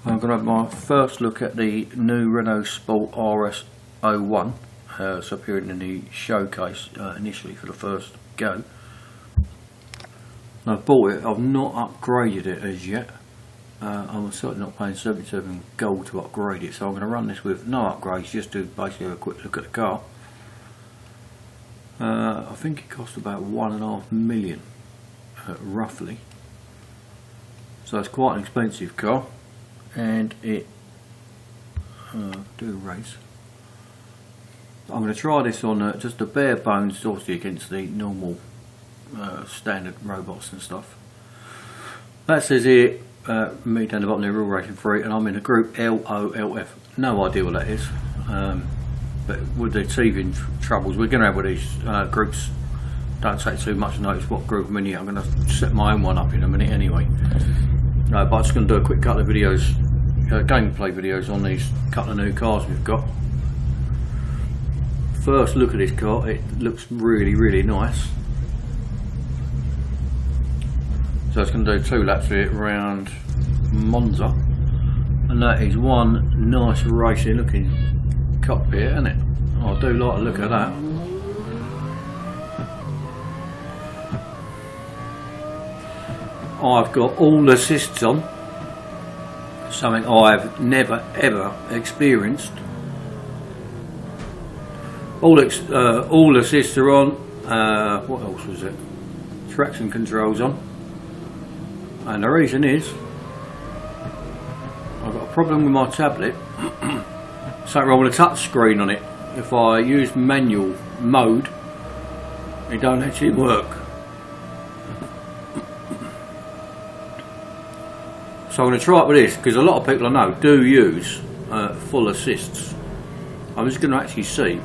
I'm going to have my first look at the new Renault Sport RS01. It's appearing in the showcase initially for the first go. I've bought it, I've not upgraded it as yet. I'm certainly not paying 77 gold to upgrade it, so I'm going to run this with no upgrades just to basically have a quick look at the car. I think it cost about 1.5 million roughly, so it's quite an expensive car, and it do a race. I'm going to try this on just the bare bones, obviously against the normal standard robots and stuff. That says here, me down the bottom there, Real Racing 3, and I'm in a group LOLF. No idea what that is, but with the teething troubles we're going to have with these groups, don't take too much notice what group I'm in here. I'm going to set my own one up in a minute anyway. But I'm just going to do a quick couple of videos, gameplay videos on these couple of new cars we've got. First look at this car, it looks really nice. So it's going to do 2 laps of it around Monza, and that is one nice racing looking cockpit, isn't it? I do like the look of that. I've got all assists on, something I've never ever experienced. All assists are on. What else was it? Traction controls on. And the reason is, I've got a problem with my tablet. Something wrong with the touch screen on it. If I use manual mode, it don't actually work. So I'm going to try it with this, because a lot of people I know do use full assists. I'm just going to actually see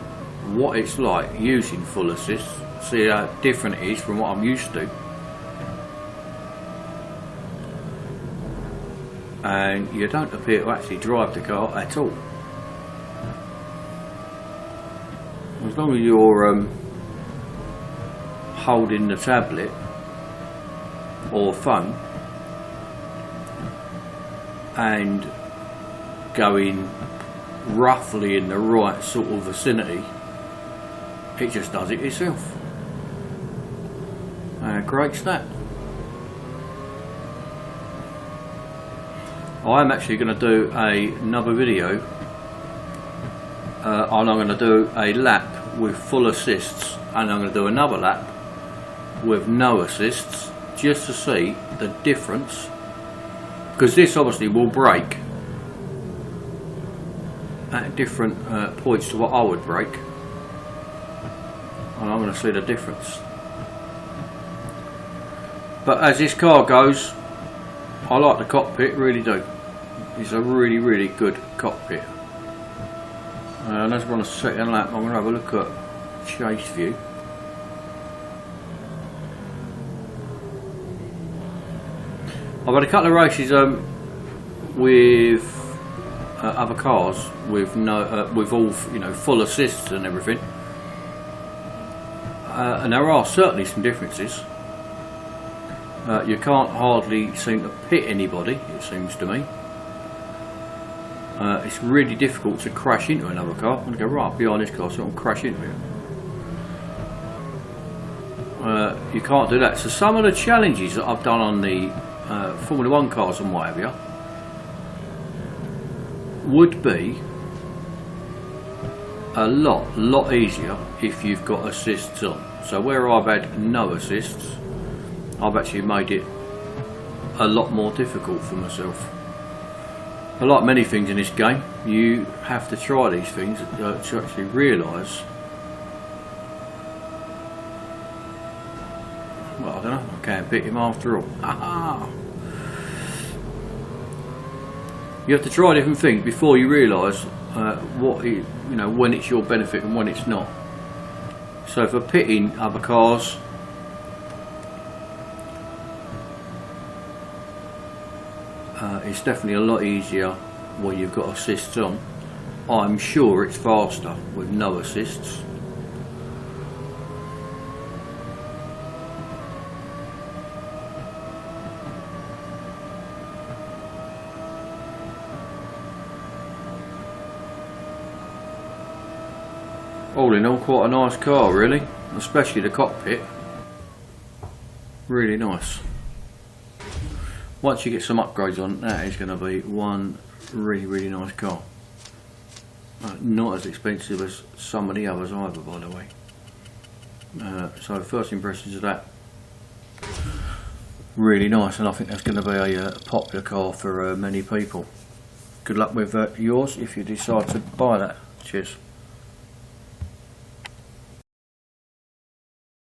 what it's like using full assists, see how different it is from what I'm used to. And you don't appear to actually drive the car at all. As long as you're holding the tablet or phone and going roughly in the right sort of vicinity, it just does it itself. Great stat. I'm actually going to do another video, and I'm going to do a lap with full assists, and I'm going to do another lap with no assists, just to see the difference, because this obviously will brake at different points to what I would brake, and I'm going to see the difference. But as this car goes, I like the cockpit, really do. It's a really good cockpit. Let's run a second lap. I'm going to have a look at chase view. I've had a couple of races with other cars with no, with all full assists and everything, and there are certainly some differences. You can't hardly seem to pit anybody, it seems to me. It's really difficult to crash into another car. I'm going to go right behind this car so I don't crash into it. You can't do that. So some of the challenges that I've done on the Formula 1 cars and what have you would be a lot easier if you've got assists on. So where I've had no assists, I've actually made it a lot more difficult for myself. But like many things in this game, you have to try these things to actually realise. Well, I don't know, I can't beat him after all. You have to try different things before you realise when it's your benefit and when it's not. So for pitting other cars, it's definitely a lot easier where you've got assists on. I'm sure it's faster with no assists. all in all, quite a nice car really, especially the cockpit. Really nice. Once you get some upgrades on, that is going to be one really nice car. Not as expensive as some of the others either, by the way. So first impressions of that, really nice, and I think that's going to be a popular car for many people. Good luck with yours if you decide to buy that. Cheers.